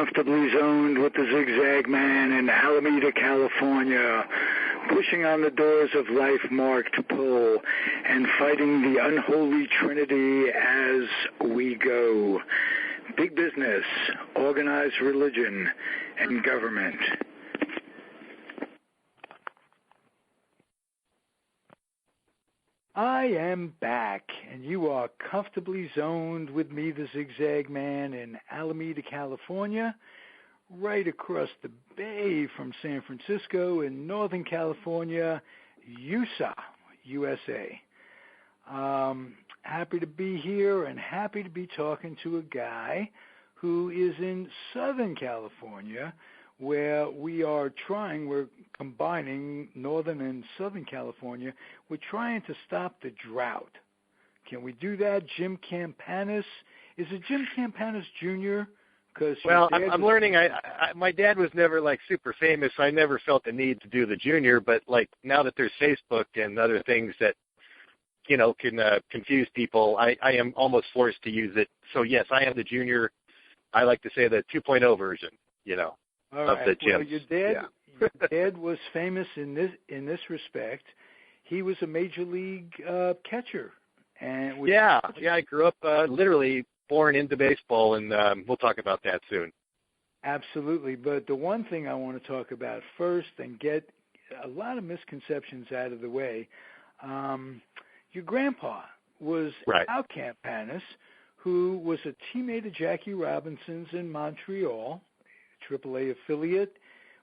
comfortably zoned with the Zigzag Man in Alameda, California, pushing on the doors of life marked pull and fighting the unholy trinity as we go. Big business, organized religion, and government. I am back, and you are comfortably zoned with me, the Zigzag Man, in Alameda, California, right across the bay from San Francisco in Northern California, USA. Happy to be here and happy to be talking to a guy who is in Southern California, where we're combining Northern and Southern California. We're trying to stop the drought. Can we do that? Jim Campanis. Is it Jim Campanis Jr.? Well, I'm learning. My dad was never like super famous. I never felt the need to do the junior, but like now that there's Facebook and other things that, you know, can confuse people, I am almost forced to use it. So yes, I am the junior. I like to say the 2.0 version, you know, of the Jim. Well, your dad was famous in this respect. He was a major league catcher, and I grew up literally born into baseball, and we'll talk about that soon. Absolutely, but the one thing I want to talk about first and get a lot of misconceptions out of the way. Your grandpa was Al Campanis, who was a teammate of Jackie Robinson's in Montreal, AAA affiliate,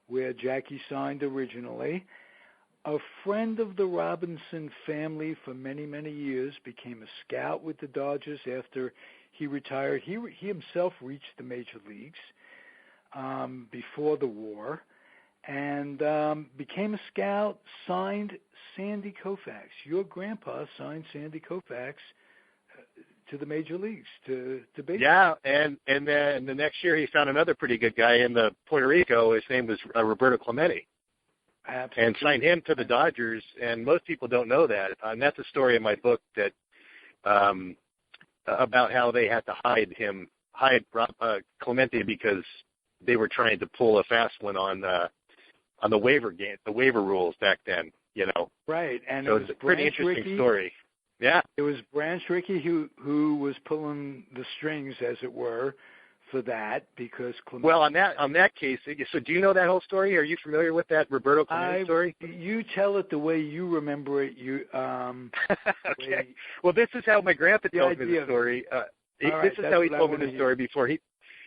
where Jackie signed originally. A friend of the Robinson family for many, many years, became a scout with the Dodgers after he retired. He himself reached the major leagues before the war, and became a scout, signed Sandy Koufax. Your grandpa signed Sandy Koufax to the major leagues, to baseball. Yeah, and then the next year he found another pretty good guy in Puerto Rico. His name was Roberto Clemente. Absolutely. And signed him to the Dodgers, and most people don't know that. And that's a story in my book that about how they had to hide Clemente because they were trying to pull a fast one on the waiver rules back then, you know. Right, and so it was a pretty interesting story. Yeah, it was Branch Rickey who was pulling the strings, as it were, for that because Clemente. Well, on that case, so do you know that whole story? Are you familiar with that Roberto Clemente story? You tell it the way you remember it. Okay. Well, this is how my grandpa told me the story. This is how he told me the story before he.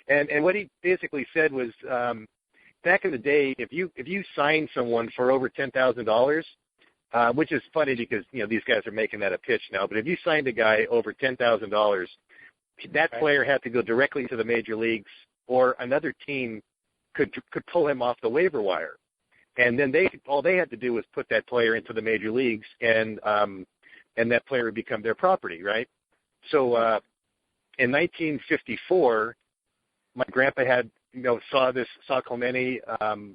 And what he basically said was, back in the day, if you signed someone for over $10,000, which is funny because you know these guys are making that a pitch now, but if you signed a guy over $10,000, that player had to go directly to the major leagues, or another team could pull him off the waiver wire, and then all they had to do was put that player into the major leagues, and that player would become their property, right? So in 1954. My grandpa had, saw Clemente,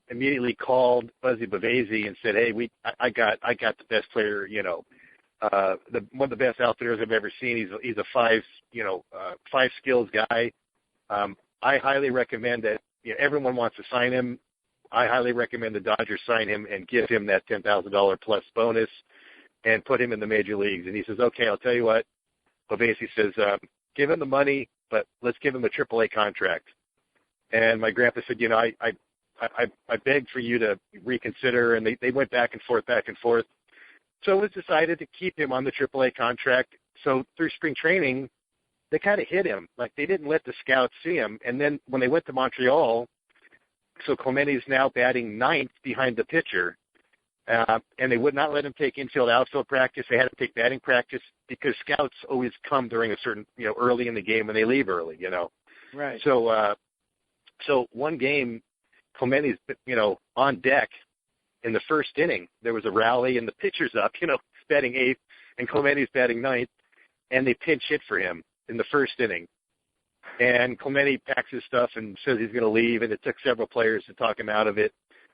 immediately called Buzzy Bavasi and said, "Hey, I got the best player, one of the best outfitters I've ever seen. He's a five skills guy. I highly recommend that. Everyone wants to sign him. I highly recommend the Dodgers sign him and give him that $10,000 plus bonus and put him in the major leagues." And he says, "Okay, I'll tell you what." Bavasi says, "Give him the money, but let's give him a AAA contract." And my grandpa said, I begged for you to reconsider, and they went back and forth. So it was decided to keep him on the AAA contract. So through spring training, they kind of hid him. Like they didn't let the scouts see him. And then when they went to Montreal, so Clemente's now batting ninth behind the pitcher, and they would not let him take infield, outfield practice. They had to take batting practice because scouts always come during a certain, early in the game, and they leave early, Right. So one game, Clemente's, on deck in the first inning. There was a rally, and the pitcher's up, batting eighth, and Clemente's batting ninth, and they pinch hit for him in the first inning. And Clemente packs his stuff and says he's going to leave, and it took several players to talk him out of it.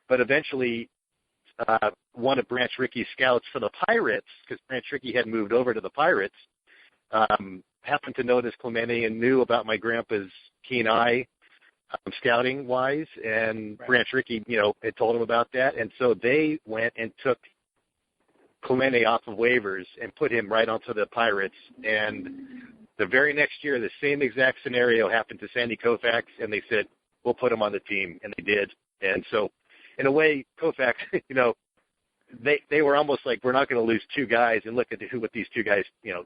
But eventually, one of Branch Rickey's scouts for the Pirates, because Branch Rickey had moved over to the Pirates, happened to notice Clemente and knew about my grandpa's keen eye. scouting wise, and Branch Rickey, had told him about that, and so they went and took Clemente off of waivers and put him right onto the Pirates. And the very next year, the same exact scenario happened to Sandy Koufax, and they said, we'll put him on the team, and they did. And so, in a way, Koufax, they were almost like, we're not going to lose two guys, and look at what these two guys,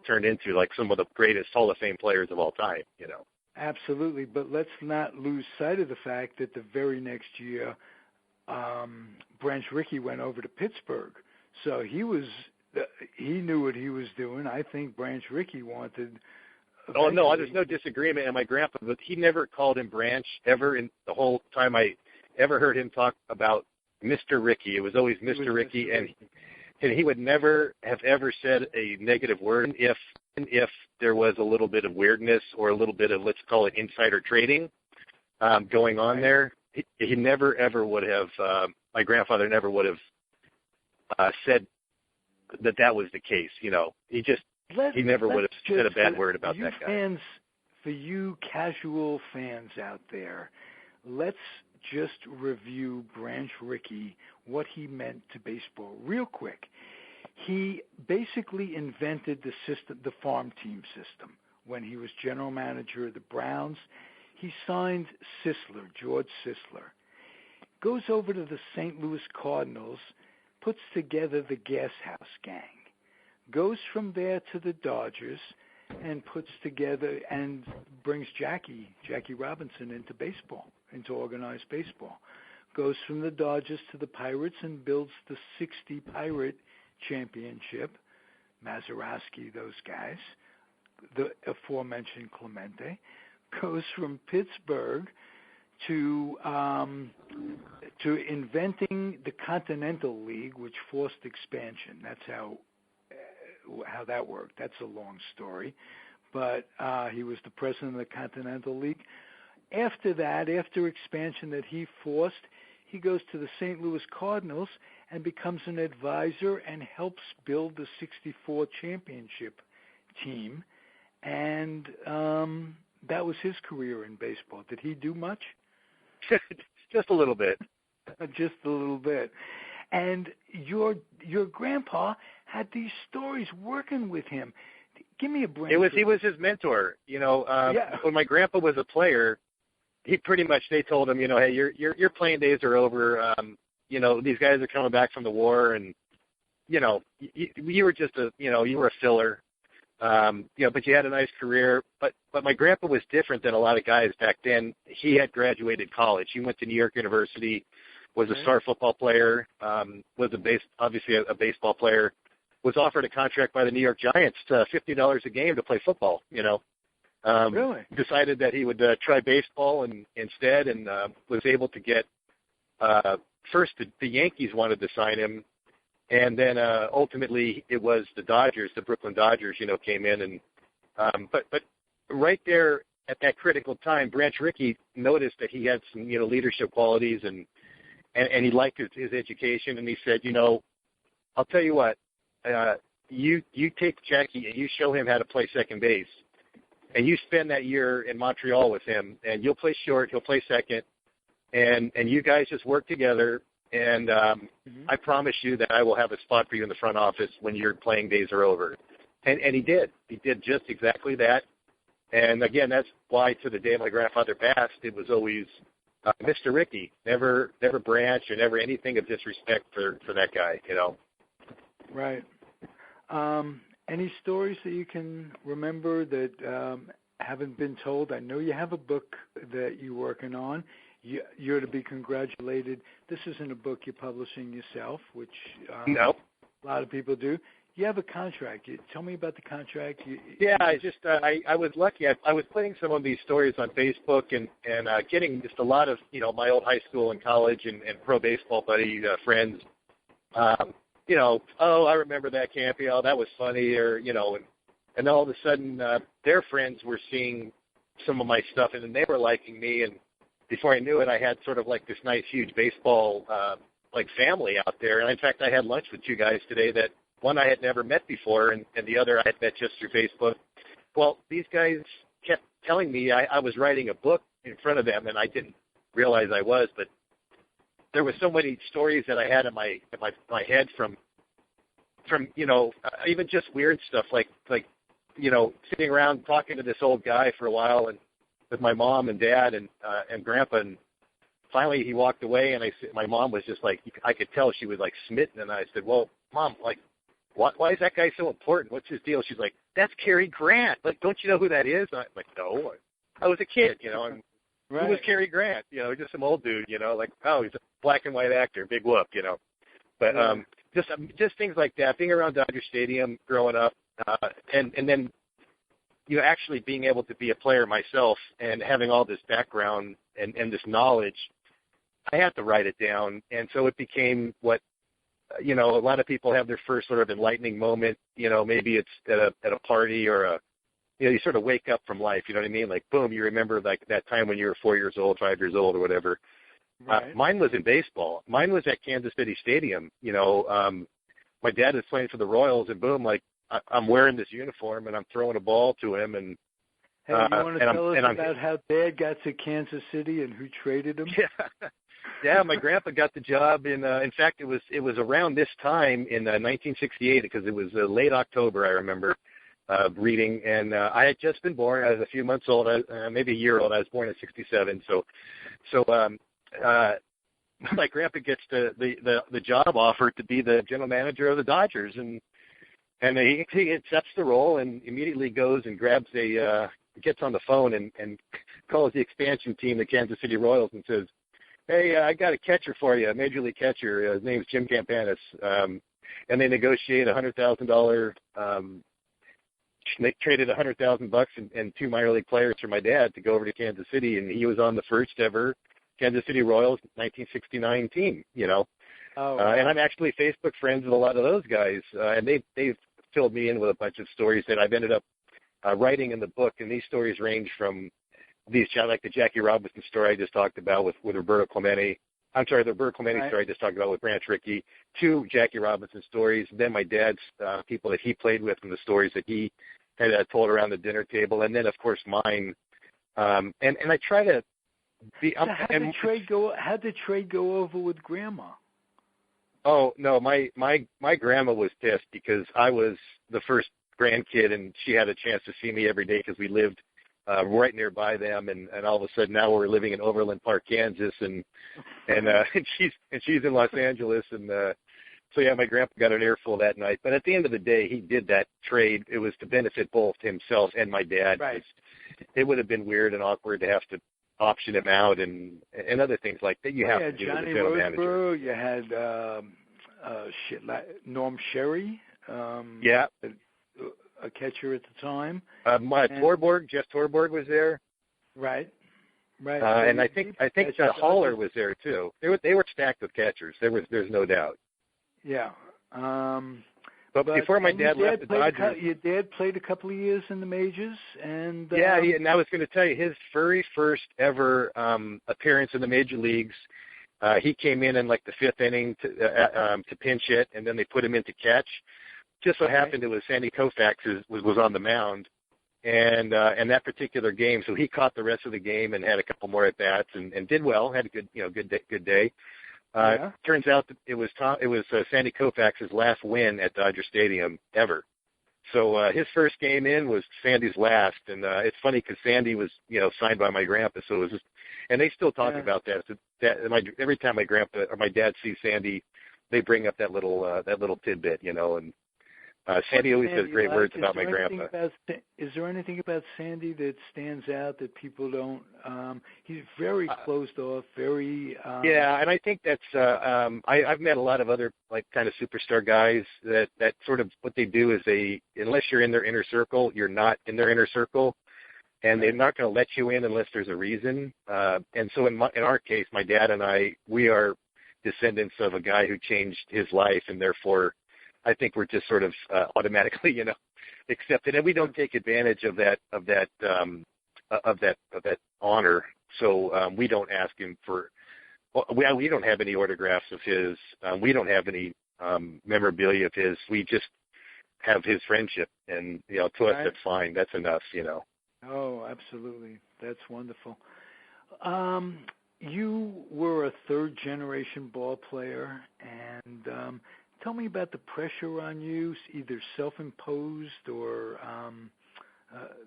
turned into, like some of the greatest Hall of Fame players of all time, Absolutely, but let's not lose sight of the fact that the very next year, Branch Rickey went over to Pittsburgh. So he knew what he was doing. I think Branch Rickey wanted. Oh no, there's no disagreement. And my grandpa, but he never called him Branch ever in the whole time I ever heard him talk about Mr. Rickey. It was always Mr. Rickey, and he would never have ever said a negative word if there was a little bit of weirdness or a little bit of, let's call it, insider trading going on there. He never ever would have. My grandfather never would have said that was the case. He never would have said a bad word about that guy. For you casual fans out there, let's just review Branch Rickey, what he meant to baseball real quick. He basically invented the system, the farm team system. When he was general manager of the Browns, he signed George Sisler, goes over to the St. Louis Cardinals, puts together the Gas House Gang, goes from there to the Dodgers, and puts together and brings Jackie Robinson into baseball, into organized baseball. Goes from the Dodgers to the Pirates and builds the 60 Pirate championship, Mazeroski, those guys, the aforementioned Clemente. Goes from Pittsburgh to inventing the Continental League, which forced expansion. That's how that worked. That's a long story. But he was the president of the Continental League. After that, after expansion that he forced, he goes to the St. Louis Cardinals and becomes an advisor and helps build the 64 championship team. And that was his career in baseball. Did he do much? Just a little bit. Just a little bit. And your grandpa had these stories working with him. Give me a break. He was his mentor. When my grandpa was a player, they told him, hey, your playing days are over. These guys are coming back from the war, and you were just you were a filler. But you had a nice career. But my grandpa was different than a lot of guys back then. He had graduated college. He went to New York University, was a star football player, was obviously a baseball player, was offered a contract by the New York Giants to $50 a game to play football, Really? Decided that he would try baseball instead, and was able to get first the Yankees wanted to sign him, and then ultimately it was the Dodgers, the Brooklyn Dodgers, came in, and but right there at that critical time, Branch Rickey noticed that he had some leadership qualities, and he liked his education, and he said, I'll tell you what, you take Jackie and you show him how to play second base. And you spend that year in Montreal with him, and you'll play short, he'll play second, and you guys just work together, and I promise you that I will have a spot for you in the front office when your playing days are over. And he did. He did just exactly that. And, again, that's why to the day my grandfather passed, it was always Mr. Rickey, never Branch or never anything of disrespect for that guy, Right. Any stories that you can remember that haven't been told? I know you have a book that you're working on. You're to be congratulated. This isn't a book you're publishing yourself, which no. A lot of people do. You have a contract. Tell me about the contract. I was lucky. I was putting some of these stories on Facebook and getting just a lot of, my old high school and college and pro baseball buddy friends, I remember that Campy, that was funny, or, and all of a sudden their friends were seeing some of my stuff, and then they were liking me, and before I knew it, I had sort of like this nice, huge baseball, family out there. And in fact, I had lunch with two guys today that one I had never met before, and the other I had met just through Facebook. Well, these guys kept telling me I was writing a book in front of them, and I didn't realize I was, but there were so many stories that I had in my head from even just weird stuff like sitting around talking to this old guy for a while and with my mom and dad and grandpa, and finally he walked away, and my mom was just like, I could tell she was like smitten, and I said, well, Mom, like, why is that guy so important? What's his deal? She's like, that's Cary Grant. Like, don't you know who that is? And I'm like, no, I was a kid, and right. Who was Cary Grant? Just some old dude, like, oh, he's a black and white actor, big whoop, But just things like that, being around Dodger Stadium growing up, and then actually being able to be a player myself and having all this background and this knowledge, I had to write it down. And so it became what, a lot of people have their first sort of enlightening moment. Maybe it's at a party or you sort of wake up from life, you know what I mean? Like, boom, you remember like that time when you were 4 years old, 5 years old or whatever. Right. Mine was in baseball. Mine was at Kansas City Stadium. My dad is playing for the Royals, and boom, like I'm wearing this uniform and I'm throwing a ball to him. And hey, you want to tell us about how Dad got to Kansas City and who traded him? Yeah, my grandpa got the job in fact, it was around this time in 1968 because it was late October, I remember reading, and I had just been born. I was a few months old, maybe a year old. I was born in '67, so my grandpa gets the job offer to be the general manager of the Dodgers, and he accepts the role and immediately goes and gets on the phone and calls the expansion team, the Kansas City Royals, and says, hey, I got a catcher for you, a major league catcher. His name's Jim Campanis. And they negotiate $100,000. They traded $100,000 and two minor league players for my dad to go over to Kansas City, and he was on the first ever Kansas City Royals 1969 team. Oh, wow. And I'm actually Facebook friends with a lot of those guys, and they've filled me in with a bunch of stories that I've ended up writing in the book. And these stories range from like the Jackie Robinson story I just talked about with Roberto Clemente. I'm sorry, the Roberto Clemente story I just talked about with Branch Rickey. 2 Jackie Robinson stories. Then my dad's people that he played with and the stories that he had told around the dinner table. And then, of course, mine. And I try to be. So how'd the trade go over with Grandma? Oh no, my grandma was pissed because I was the first grandkid, and she had a chance to see me every day because we lived right nearby them, and all of a sudden now we're living in Overland Park, Kansas, and she's in Los Angeles, and so yeah, my grandpa got an earful that night. But at the end of the day, he did that trade. It was to benefit both himself and my dad. Right. It would have been weird and awkward to have to option him out and other things like that. You have to do with the general manager. You had Norm Sherry. Yeah. A catcher at the time. Jeff Torborg was there. Right. And I think Haller was there too. They were stacked with catchers. There's no doubt. Yeah. But before my dad left the Dodgers, your dad played a couple of years in the majors, and and I was going to tell you his very first ever appearance in the major leagues. He came in like the 5th inning to pinch hit, and then they put him in to catch. Just so happened it was Sandy Koufax was on the mound, and that particular game, so he caught the rest of the game and had a couple more at bats and did well, had a good day. Turns out that it was Sandy Koufax's last win at Dodger Stadium ever. So his first game in was Sandy's last, and it's funny because Sandy was signed by my grandpa, so it was just, and they still talk about that. So every time my grandpa or my dad sees Sandy, they bring up that little tidbit, and. Sandy always says great words about my grandpa. Is there anything about Sandy that stands out that people don't? He's very closed off, very. Yeah, and I think that's. I've met a lot of other like kind of superstar guys that sort of what they do is unless you're in their inner circle, you're not in their inner circle, and they're not going to let you in unless there's a reason. And so in our case, my dad and we are descendants of a guy who changed his life, and therefore. I think we're just sort of automatically, accepted, and we don't take advantage of that honor. So we don't ask him for. We don't have any autographs of his. We don't have any memorabilia of his. We just have his friendship, and to us that's fine. That's enough, Oh, absolutely, that's wonderful. You were a third-generation ball player, and tell me about the pressure on you, either self-imposed or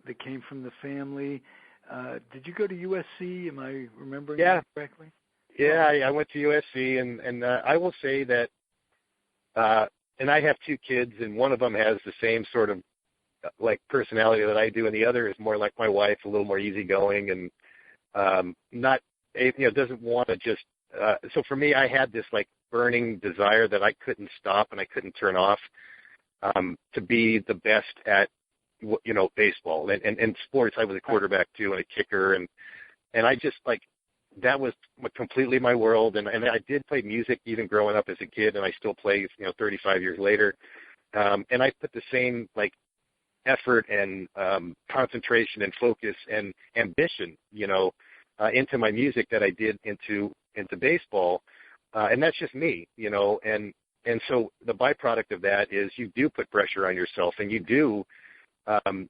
that came from the family. Did you go to USC? Am I remembering that correctly? Yeah, I went to USC, and I will say that, and I have two kids, and one of them has the same sort of like personality that I do, and the other is more like my wife, a little more easygoing, and doesn't want to just. So for me, I had this like burning desire that I couldn't stop and I couldn't turn off, to be the best at, baseball and sports. I was a quarterback too and a kicker, and I just like, that was completely my world. And I did play music even growing up as a kid, and I still play, 35 years later. And I put the same like effort and concentration and focus and ambition, into my music that I did into baseball. And that's just me, and so the byproduct of that is you do put pressure on yourself, and you do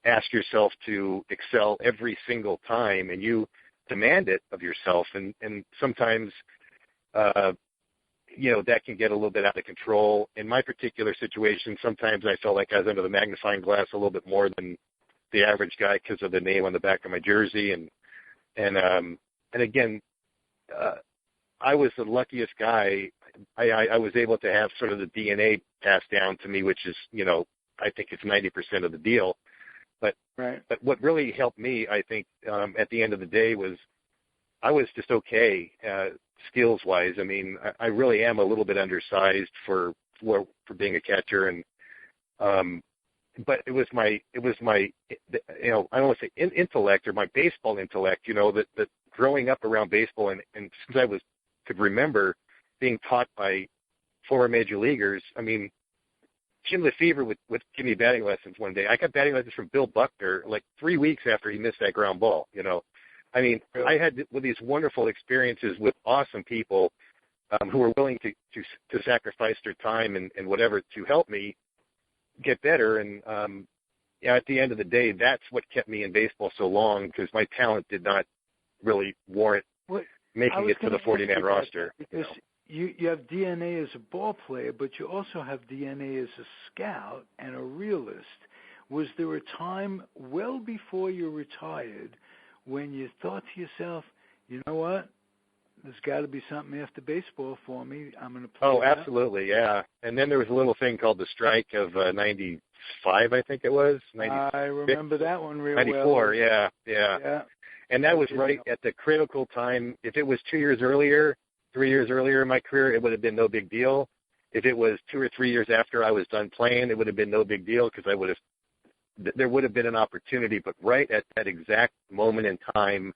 ask yourself to excel every single time, and you demand it of yourself. And sometimes, that can get a little bit out of control. In my particular situation, sometimes I felt like I was under the magnifying glass a little bit more than the average guy because of the name on the back of my jersey. And again, I was the luckiest guy. I was able to have sort of the DNA passed down to me, which is, I think it's 90% of the deal. But what really helped me, I think, at the end of the day was I was just okay skills-wise. I mean, I really am a little bit undersized for being a catcher, and but it was my I don't want to say intellect or my baseball intellect, that growing up around baseball and since I could remember being taught by former major leaguers. I mean, Jim Lefevre would give me batting lessons one day. I got batting lessons from Bill Buckner like 3 weeks after he missed that ground ball, I mean, I had these wonderful experiences with awesome people who were willing to sacrifice their time and whatever to help me get better. And at the end of the day, that's what kept me in baseball so long, because my talent did not really warrant making it to the 40-man roster. Because you have DNA as a ball player, but you also have DNA as a scout and a realist. Was there a time well before you retired when you thought to yourself, you know what, there's got to be something after baseball for me, I'm going to play? Oh, absolutely, yeah. And then there was a little thing called the strike of 95, I think it was. I remember that one real 94, well. yeah. And that was right at the critical time. If it was 2 years earlier, 3 years earlier in my career, it would have been no big deal. If it was 2 or 3 years after I was done playing, it would have been no big deal, because there would have been an opportunity. But right at that exact moment in time,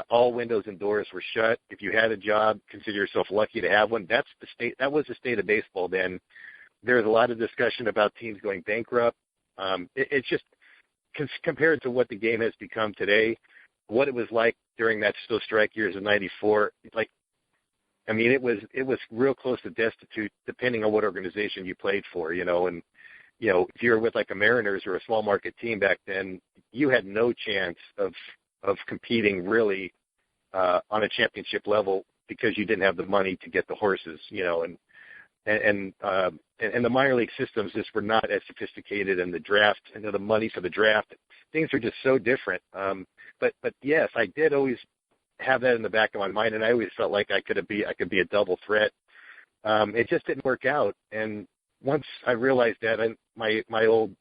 all windows and doors were shut. If you had a job, consider yourself lucky to have one. That was the state of baseball then. There was a lot of discussion about teams going bankrupt. It's just compared to what the game has become today, what it was like during those strike years of '94. I mean, it was real close to destitute, depending on what organization you played for, and if you were with like a Mariners or a small market team back then, you had no chance of competing really on a championship level, because you didn't have the money to get the horses, and the minor league systems just were not as sophisticated, and the draft and the money for the draft, things are just so different. But yes, I did always have that in the back of my mind, and I always felt like I could be a double threat. It just didn't work out, and once I realized that, my old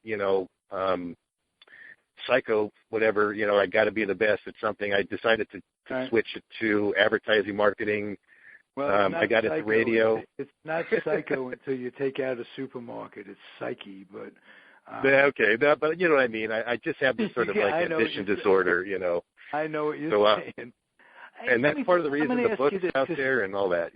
psycho whatever, I got to be the best at something, I decided to switch it to advertising marketing. Well, I got into radio. It's not psycho until you take out a supermarket. It's psyche, but okay, but you know what I mean. I just have this sort of like ambition disorder, I know what you're saying. And that's part of the reason the book's out there and all that,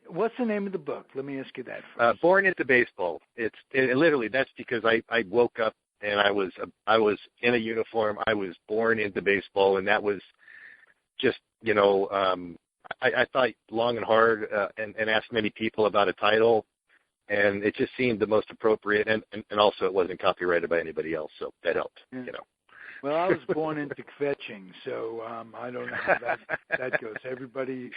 What's the name of the book? Let me ask you that first. Born into Baseball. It's literally, that's because I woke up and I was in a uniform. I was born into baseball, and that was just, I thought long and hard and asked many people about a title, and it just seemed the most appropriate, and also it wasn't copyrighted by anybody else, so that helped, Well, I was born into kvetching, so I don't know how that goes. Everybody's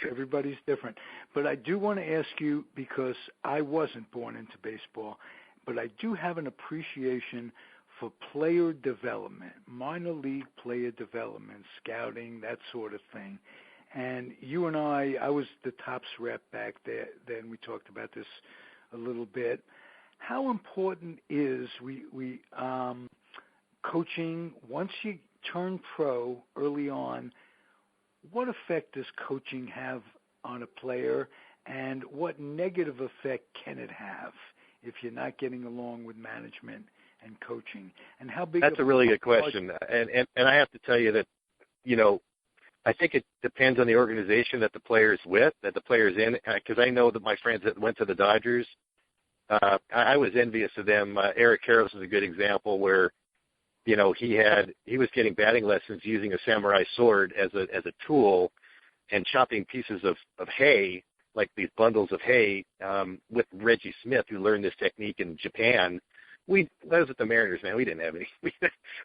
different. But I do want to ask you, because I wasn't born into baseball, but I do have an appreciation for player development, minor league player development, scouting, that sort of thing. And you and I was the Topps rep back then. We talked about this a little bit. How important is we coaching, once you turn pro early on, what effect does coaching have on a player, and what negative effect can it have if you're not getting along with management and coaching? And how big? That's a really good question. And I have to tell you that, I think it depends on the organization that the player's with, that the player's in, because I know that my friends that went to the Dodgers, I was envious of them. Eric Karros is a good example where, he was getting batting lessons using a samurai sword as a tool and chopping pieces of hay, like these bundles of hay, with Reggie Smith, who learned this technique in Japan. That was at the Mariners, man. We didn't have any.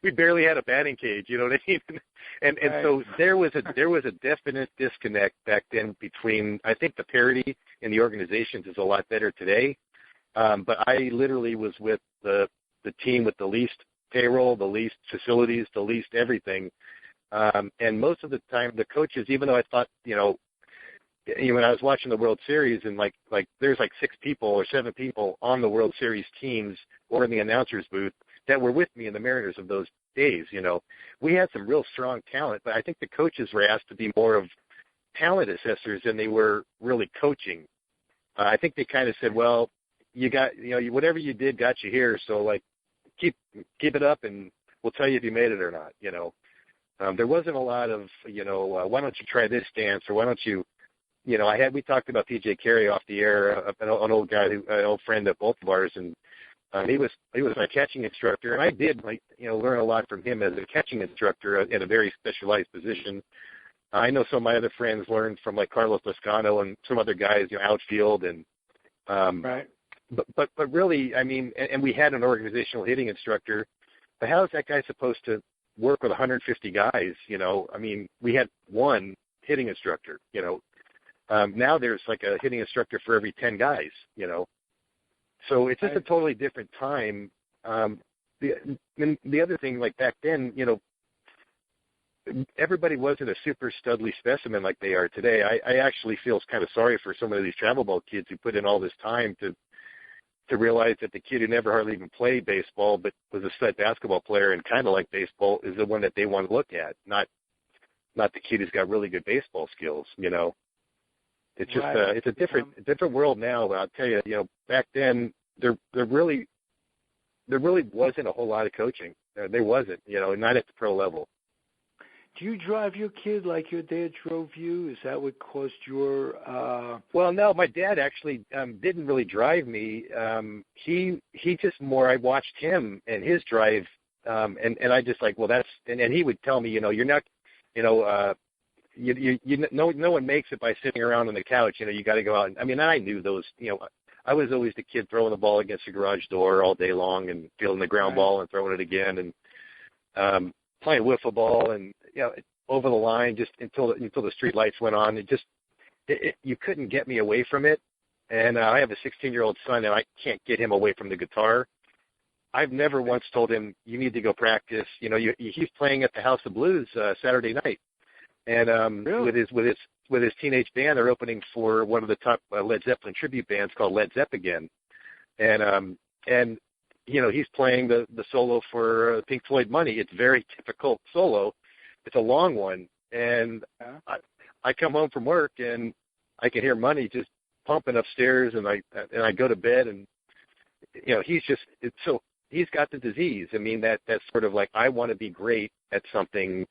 We barely had a batting cage, you know what I mean? And so there was a definite disconnect back then between, I think the parity in the organizations is a lot better today. But I literally was with the team with the least payroll, the least facilities, the least everything. And most of the time, the coaches, even though I thought, when I was watching the World Series and like there's like 6 people or 7 people on the World Series teams or in the announcer's booth that were with me in the Mariners of those days, we had some real strong talent, but I think the coaches were asked to be more of talent assessors than they were really coaching. I think they kind of said, well, you got, whatever you did got you here, so like keep it up and we'll tell you if you made it or not, There wasn't a lot of, why don't you try this dance, or why don't you, we talked about PJ Carey off the air, an old guy, an old friend of both of ours, and he was my catching instructor, and I did learn a lot from him as a catching instructor in a very specialized position. I know some of my other friends learned from like Carlos Lascano and some other guys, outfield, and right. But really, I mean, and we had an organizational hitting instructor, but how is that guy supposed to work with 150 guys? I mean, we had one hitting instructor. Now there's like a hitting instructor for every 10 guys. So it's just a totally different time. The other thing, like back then, everybody wasn't a super studly specimen like they are today. I actually feel kind of sorry for some of these travel ball kids who put in all this time to realize that the kid who never hardly even played baseball but was a stud basketball player and kind of like baseball is the one that they want to look at, not the kid who's got really good baseball skills. It's just it's a different world now. But I'll tell you, back then there really wasn't a whole lot of coaching. There wasn't, not at the pro level. Do you drive your kid like your dad drove you? Is that what caused your Well, no, my dad actually didn't really drive me. He just more, I watched him and his drive, and I just like, well, that's, and he would tell me, you're not, no one makes it by sitting around on the couch. You got to go out. I mean, I knew those, I was always the kid throwing the ball against the garage door all day long and fielding the ground ball and throwing it again, and playing wiffle ball and, over the line just until the street lights went on. You couldn't get me away from it. And I have a 16-year-old son, and I can't get him away from the guitar. I've never once told him, you need to go practice. He's playing at the House of Blues Saturday night. And really? with his teenage band, they're opening for one of the top Led Zeppelin tribute bands called Led Zepp again. And he's playing the solo for Pink Floyd Money. It's a very difficult solo. It's a long one. And I come home from work and I can hear Money just pumping upstairs, and I go to bed, and he's got the disease. I mean, that's sort of like, I want to be great at something.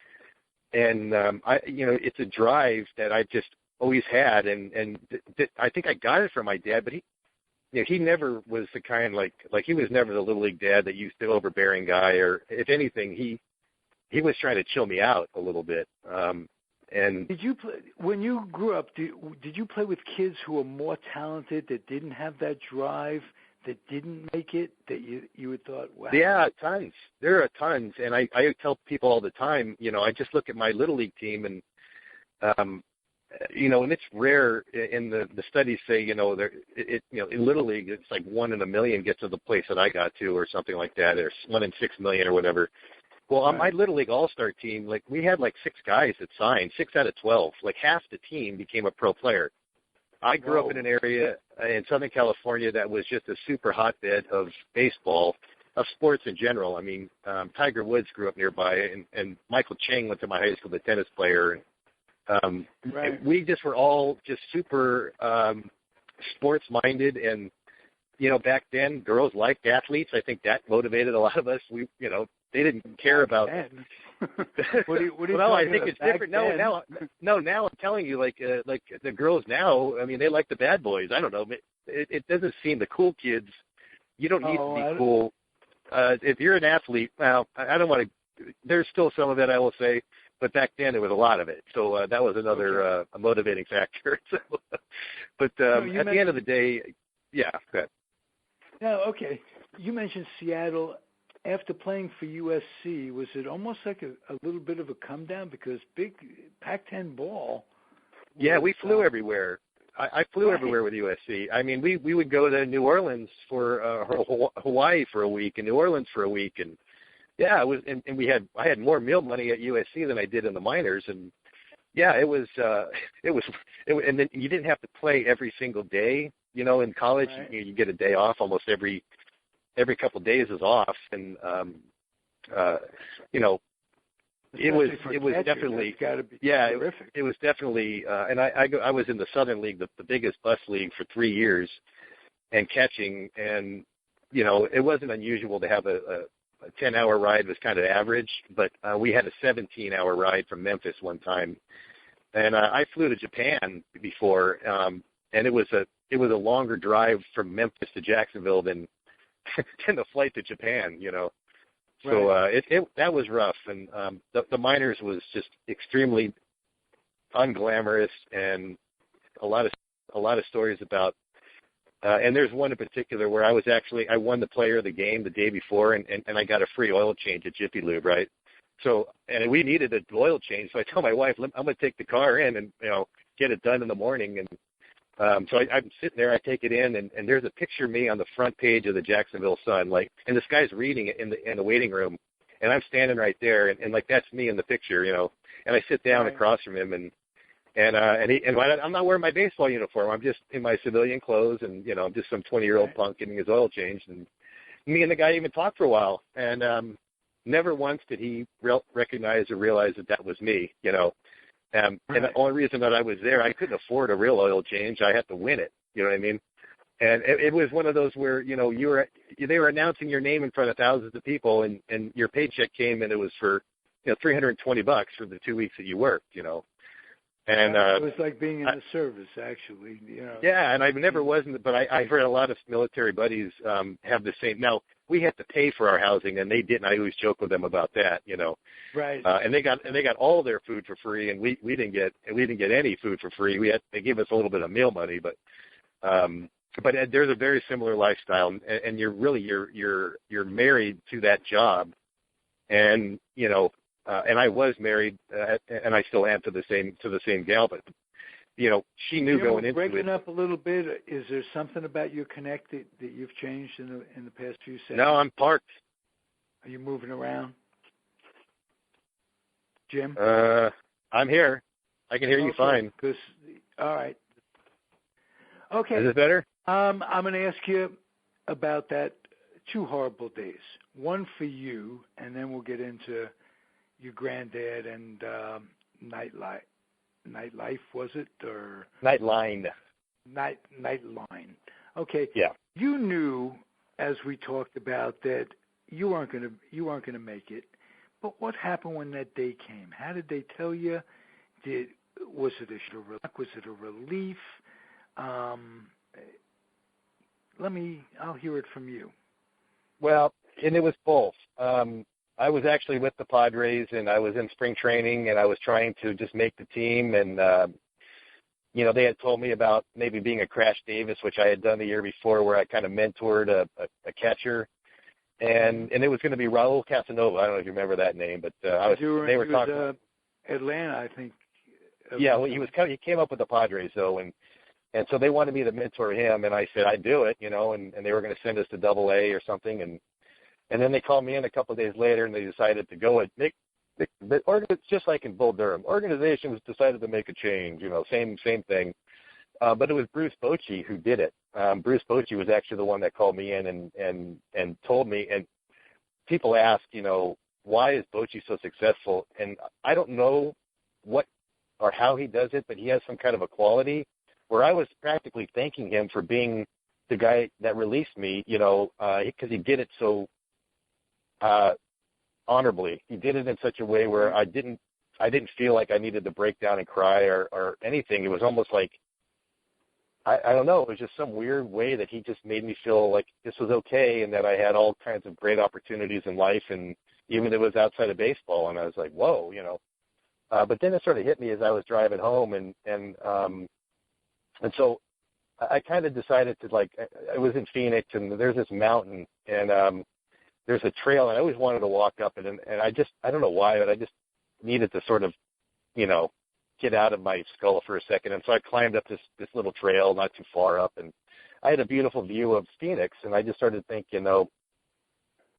And it's a drive that I just always had, and I think I got it from my dad. But he never was the kind like he was never the little league dad that used to overbearing guy, or if anything, he was trying to chill me out a little bit. And did you play when you grew up? Did you play with kids who were more talented, that didn't have that drive that didn't make it that you had thought, wow? Yeah, tons. There are tons, and I tell people all the time, I just look at my Little League team, and and it's rare. In the studies say, in Little League, it's like 1 in a million gets to the place that I got to, or something like that, or 1 in 6 million, or whatever. Well, on my Little League All-Star team, like we had like 6 guys that signed, 6 out of 12. Like half the team became a pro player. I grew up in an area in Southern California that was just a super hotbed of baseball, of sports in general. I mean, Tiger Woods grew up nearby, and Michael Chang went to my high school, the tennis player. We just were all just super sports-minded, and, back then, girls liked athletes. I think that motivated a lot of us. They didn't care about. What are you well, I think about it's different. Now I'm telling you, like the girls now. I mean, they like the bad boys. I don't know. It doesn't seem the cool kids. You don't need to be cool. If you're an athlete, well, I don't want to. There's still some of it, I will say, but back then there was a lot of it. So that was another a motivating factor. But at the end of the day, yeah. Go ahead. No, okay. You mentioned Seattle. After playing for USC, was it almost like a little bit of a come down because big Pac-10 ball? Yeah, we flew everywhere. I flew everywhere with USC. I mean, we would go to New Orleans for Hawaii for a week, and New Orleans for a week, and yeah, it was. And I had more meal money at USC than I did in the minors, and yeah, it was. And then you didn't have to play every single day. In college, you get a day off almost every couple of days is off, and it was definitely terrific. It was definitely and I was in the Southern League, the biggest bus league, for 3 years, and catching, and it wasn't unusual to have a 10-hour ride was kind of average, but we had a 17-hour ride from Memphis one time, and I flew to Japan before, and it was a longer drive from Memphis to Jacksonville than the flight to Japan, So that was rough, and the minors was just extremely unglamorous, and a lot of stories about. And there's one in particular where I won the player of the game the day before, and I got a free oil change at Jiffy Lube, right? So, and we needed an oil change, so I told my wife, I'm going to take the car in and get it done in the morning, and. So I'm sitting there, I take it in, and there's a picture of me on the front page of the Jacksonville Sun, and this guy's reading it in the waiting room, and I'm standing right there, and like that's me in the picture, and I sit down across from him, and I'm not wearing my baseball uniform, I'm just in my civilian clothes, and I'm just some 20-year-old punk getting his oil changed, and me and the guy even talked for a while, and never once did he recognize or realize that was me, And the only reason that I was there, I couldn't afford a real oil change. I had to win it. You know what I mean? And it was one of those where, they were announcing your name in front of thousands of people, and your paycheck came, and it was for, $320 for the 2 weeks that you worked, And it was like being in the service, actually. Yeah, and I never wasn't, but I heard a lot of military buddies have the same. Now, we had to pay for our housing, and they didn't. I always joke with them about that, Right. And they got all their food for free, and we didn't get any food for free. They gave us a little bit of meal money, but there's a very similar lifestyle, and you're married to that job, and and I was married, and I still am to the same gal, but she knew going into it. Breaking up a little bit, is there something about your connect that you've changed in the past few seconds? No, I'm parked. Are you moving around, Jim? I'm here. I can hear you fine. All right. Okay. Is it better? I'm going to ask you about that 2 horrible days. One for you, and then we'll get into your granddad and nightlife, was it, or Nightline? Nightline. Okay. Yeah. You knew, as we talked about, that you weren't going to make it. But what happened when that day came? How did they tell you? Was it a relief? I'll hear it from you. Well, and it was both. I was actually with the Padres, and I was in spring training, and I was trying to just make the team, and they had told me about maybe being a Crash Davis, which I had done the year before, where I kind of mentored a catcher. And it was going to be Raul Casanova. I don't know if you remember that name, but they were talking. Atlanta, I think. Yeah, well, he came up with the Padres though, and so they wanted me to mentor him, and I said I'd do it, and they were going to send us to Double-A or something, and then they called me in a couple of days later, and they decided to go it's just like in Bull Durham. Organizations decided to make a change, same thing. But it was Bruce Bochy who did it. Bruce Bochy was actually the one that called me in and told me. And people ask, why is Bochy so successful? And I don't know what or how he does it, but he has some kind of a quality where I was practically thanking him for being the guy that released me, because he did it so honorably. He did it in such a way where I didn't feel like I needed to break down and cry or anything. It was almost like, I don't know, it was just some weird way that he just made me feel like this was okay and that I had all kinds of great opportunities in life, and even if it was outside of baseball. And I was like, whoa, But then it sort of hit me as I was driving home, and so I kind of decided to, I was in Phoenix, and there's this mountain, and there's a trail, and I always wanted to walk up it, and I don't know why, but I just needed to sort of, get out of my skull for a second. And so I climbed up this little trail not too far up, and I had a beautiful view of Phoenix, and I just started thinking, and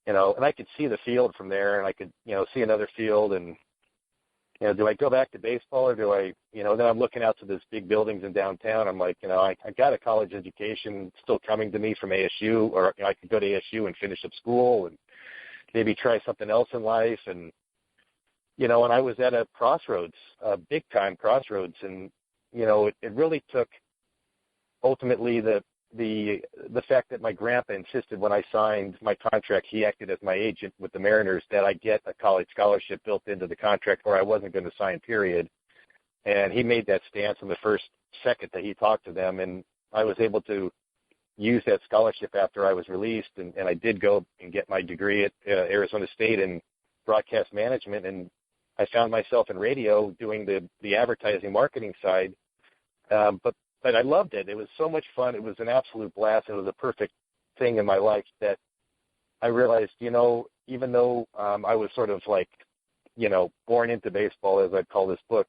I could see the field from there, and I could, see another field, and, do I go back to baseball, or do I, then I'm looking out to these big buildings in downtown. I'm like, I got a college education still coming to me from ASU, or I could go to ASU and finish up school and maybe try something else in life. And, and I was at a crossroads, a big time crossroads. And, it really took ultimately the fact that my grandpa insisted when I signed my contract, he acted as my agent with the Mariners, that I get a college scholarship built into the contract, or I wasn't going to sign, period. And he made that stance in the first second that he talked to them, and I was able to use that scholarship after I was released, and I did go and get my degree at Arizona State in broadcast management, and I found myself in radio doing the advertising marketing side. But I loved it. It was so much fun. It was an absolute blast. It was a perfect thing in my life that I realized, even though I was sort of born into baseball, as I call this book,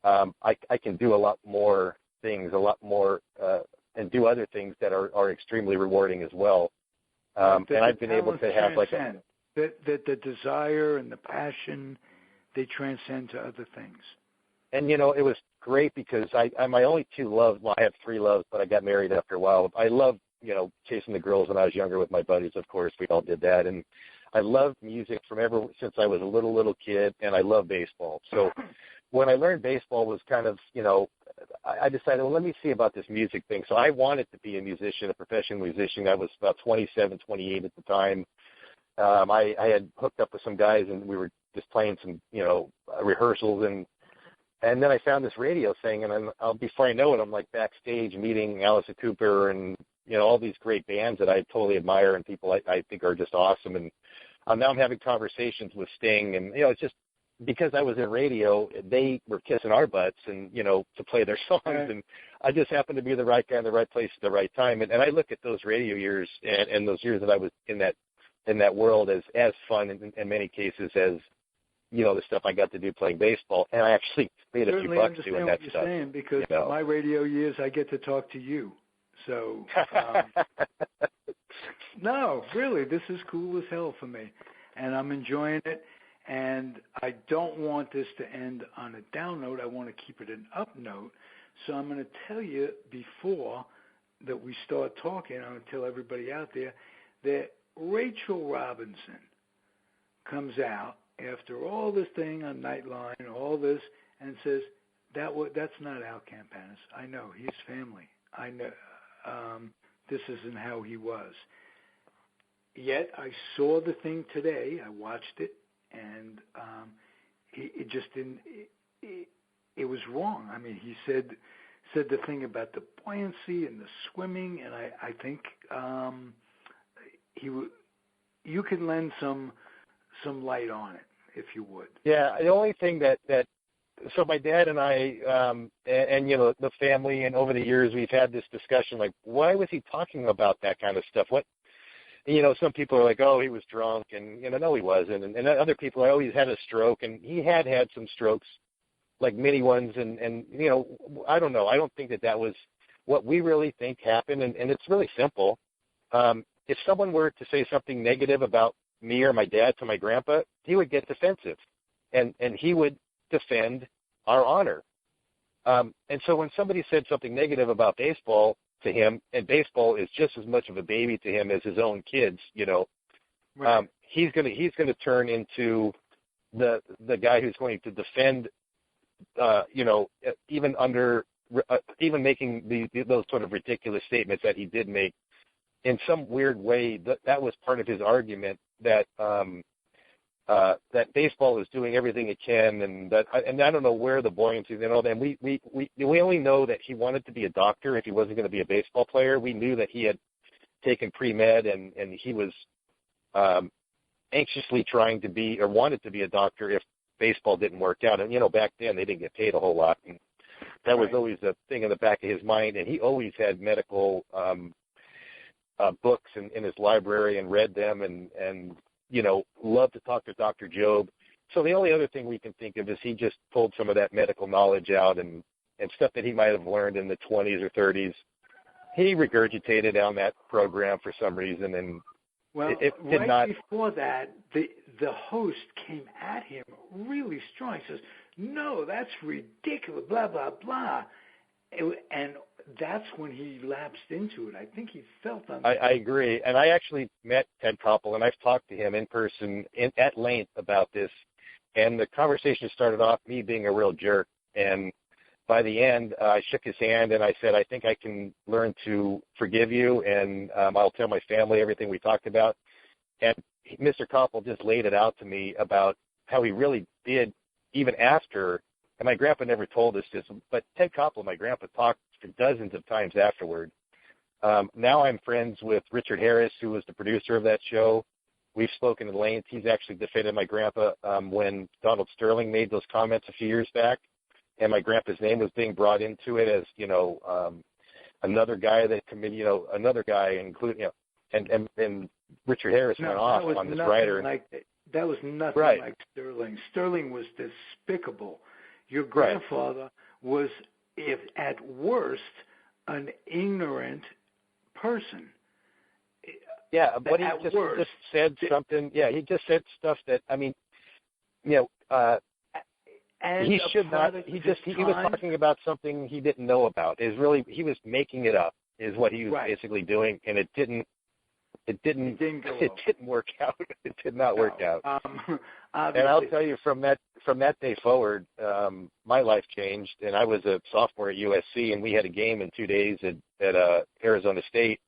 I can do a lot more things, and do other things that are extremely rewarding as well. And I've been able to have that the desire and the passion, they transcend to other things. And, it was great because I my only two loves, well, I have three loves, but I got married after a while. I loved, chasing the girls when I was younger with my buddies. Of course, we all did that. And I loved music since I was a little kid, and I love baseball. So when I learned baseball was kind of, I decided, well, let me see about this music thing. So I wanted to be a musician, a professional musician. I was about 27, 28 at the time. I had hooked up with some guys, and we were just playing some, rehearsals, and then I found this radio thing, and before I know it, I'm backstage meeting Alice Cooper and, all these great bands that I totally admire and people I think are just awesome. And now I'm having conversations with Sting, and, it's just because I was in radio, they were kissing our butts and, to play their songs. Right. And I just happened to be the right guy in the right place at the right time. And I look at those radio years and those years that I was in that world as fun in many cases as, the stuff I got to do playing baseball, and I actually made a few bucks doing that stuff. Certainly understand what you're saying, because my radio years, I get to talk to you. So, no, really, this is cool as hell for me, and I'm enjoying it, and I don't want this to end on a down note. I want to keep it an up note, so I'm going to tell you before that we start talking, I'm going to tell everybody out there that Rachel Robinson comes out after all this thing on Nightline and all this, and says, that's not Al Campanis. I know, he's family. I know this isn't how he was. Yet I saw the thing today. I watched it, and it just didn't. It was wrong. I mean, he said the thing about the buoyancy and the swimming, and I think you can lend some light on it, if you would. Yeah, the only thing that so my dad and I, and you know, the family, and over the years we've had this discussion, like, why was he talking about that kind of stuff? What, you know, some people are like, oh, he was drunk, and, you know, no, he wasn't. And other people are, oh, he's had a stroke, and he had some strokes, like mini ones, and you know, I don't know. I don't think that was what we really think happened, and it's really simple. If someone were to say something negative about me or my dad to my grandpa, he would get defensive, and he would defend our honor. And so when somebody said something negative about baseball to him, and baseball is just as much of a baby to him as his own kids, you know, right. He's gonna turn into the guy who's going to defend, you know, even making those sort of ridiculous statements that he did make. In some weird way, that was part of his argument that that baseball is doing everything it can, and I don't know where the buoyancy, you know. And we only know that he wanted to be a doctor if he wasn't going to be a baseball player. We knew that he had taken pre-med, and he was anxiously trying to be, or wanted to be, a doctor if baseball didn't work out. And you know, back then they didn't get paid a whole lot, and that was always a thing in the back of his mind. And he always had medical books in his library and read them, and you know, loved to talk to Dr. Job. So the only other thing we can think of is he just pulled some of that medical knowledge out, and stuff that he might have learned in the 20s or 30s. He regurgitated on that program for some reason, and it did right not. Before that, the host came at him really strong. He says, "No, that's ridiculous, blah, blah, blah." And that's when he lapsed into it. I think he felt on I agree. And I actually met Ted Koppel, and I've talked to him in person at length about this. And the conversation started off me being a real jerk. And by the end, I shook his hand, and I said, I think I can learn to forgive you, and I'll tell my family everything we talked about. And Mr. Koppel just laid it out to me about how he really did, even after. And my grandpa never told us this, but Ted Koppel, my grandpa, talked for dozens of times afterward. Now I'm friends with Richard Harris, who was the producer of that show. We've spoken at length. He's actually defended my grandpa when Donald Sterling made those comments a few years back, and my grandpa's name was being brought into it as, you know, another guy that committed, you know, another guy, including, you know, and Richard Harris went off on this writer. That was nothing like Sterling. Sterling was despicable. Your grandfather was, if at worst, an ignorant person. Yeah, but he just said something. Yeah, he just said stuff that, I mean, you know, he should not. He was talking about something he didn't know about. He was making it up, is what he was basically doing, and it didn't work out. It did not work out. And I'll tell you, from that day forward, my life changed. And I was a sophomore at USC, and we had a game in 2 days at Arizona State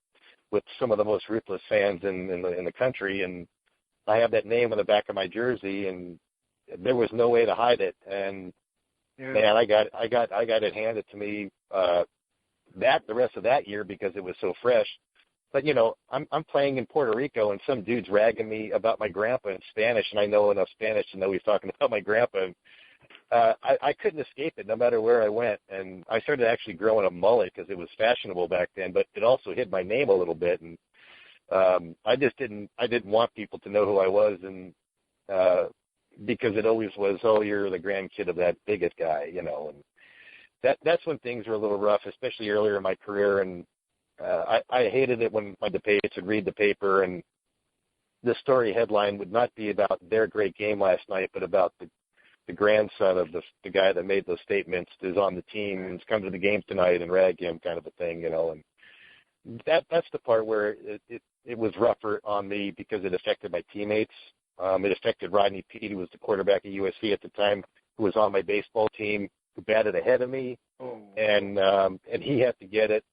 with some of the most ruthless fans in the country. And I have that name on the back of my jersey, and there was no way to hide it. And man, I got it handed to me the rest of that year because it was so fresh. But, you know, I'm playing in Puerto Rico, and some dude's ragging me about my grandpa in Spanish, and I know enough Spanish to know he's talking about my grandpa. I couldn't escape it no matter where I went, and I started actually growing a mullet because it was fashionable back then, but it also hid my name a little bit, and I didn't want people to know who I was, and because it always was, oh, you're the grandkid of that bigot guy, you know, and that's when things were a little rough, especially earlier in my career. And I hated it when my debates would read the paper and the story headline would not be about their great game last night, but about the grandson of the guy that made those statements is on the team and has come to the game tonight, and rag him, kind of a thing, you know. And that's the part where it was rougher on me because it affected my teammates. It affected Rodney Peete, who was the quarterback at USC at the time, who was on my baseball team, who batted ahead of me, and he had to get it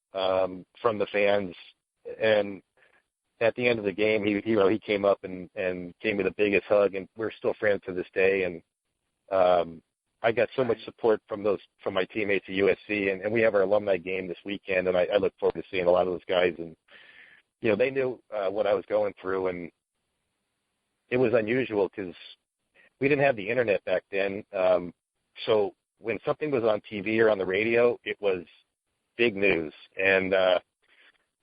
from the fans. And at the end of the game, he came up and gave me the biggest hug, and we're still friends to this day. And I got so much support from my teammates at USC, and we have our alumni game this weekend, and I look forward to seeing a lot of those guys. And you know, they knew what I was going through, and it was unusual because we didn't have the internet back then. So when something was on TV or on the radio, it was big news. And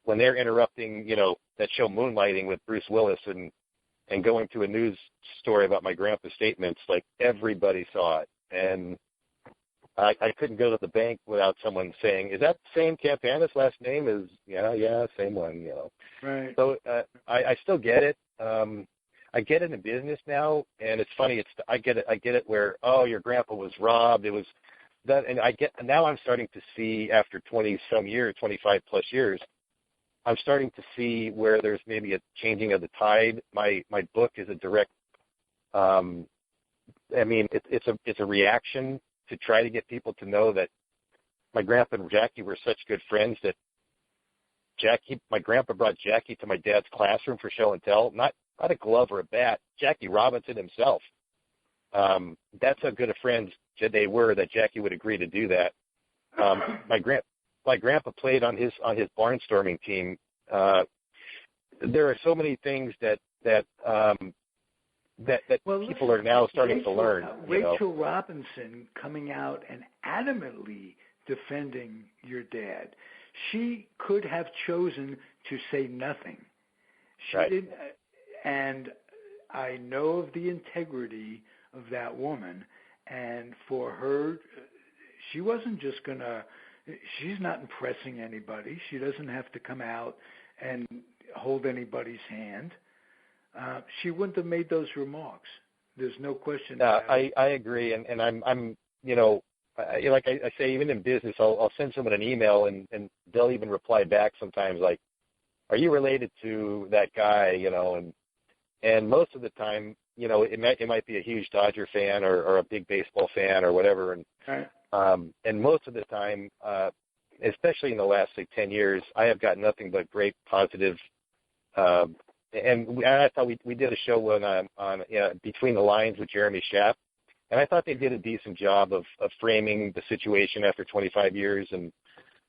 when they're interrupting, that show Moonlighting with Bruce Willis and going to a news story about my grandpa's statements, like everybody saw it. And I couldn't go to the bank without someone saying, "Is that the same Campanis last name?" Is yeah, same one. Right. So I still get it. I get it in business now, and it's funny. I get it where your grandpa was robbed. It was that, and now I'm starting to see after 20-some years, 25 plus years, I'm starting to see where there's maybe a changing of the tide. My book is a direct. It's a reaction to try to get people to know that my grandpa and Jackie were such good friends that my grandpa brought Jackie to my dad's classroom for show and tell, not a glove or a bat, Jackie Robinson himself. That's how good of friends they were that Jackie would agree to do that. My grandpa played on his barnstorming team. There are so many things that people are now starting to learn. Rachel Robinson coming out and adamantly defending your dad. She could have chosen to say nothing. She didn't, and I know of the integrity of that woman. And for her, she wasn't just she's not impressing anybody. She doesn't have to come out and hold anybody's hand. She wouldn't have made those remarks. There's no question about it. I agree, and I'm like I say, even in business, I'll send someone an email, and they'll even reply back sometimes like, "Are you related to that guy?" And most of the time, it might be a huge Dodger fan or a big baseball fan or whatever, and most of the time, especially in the last 10 years, I have got nothing but great positive. And I thought we did a show on Between the Lines with Jeremy Schaap, and I thought they did a decent job of framing the situation after 25 years. And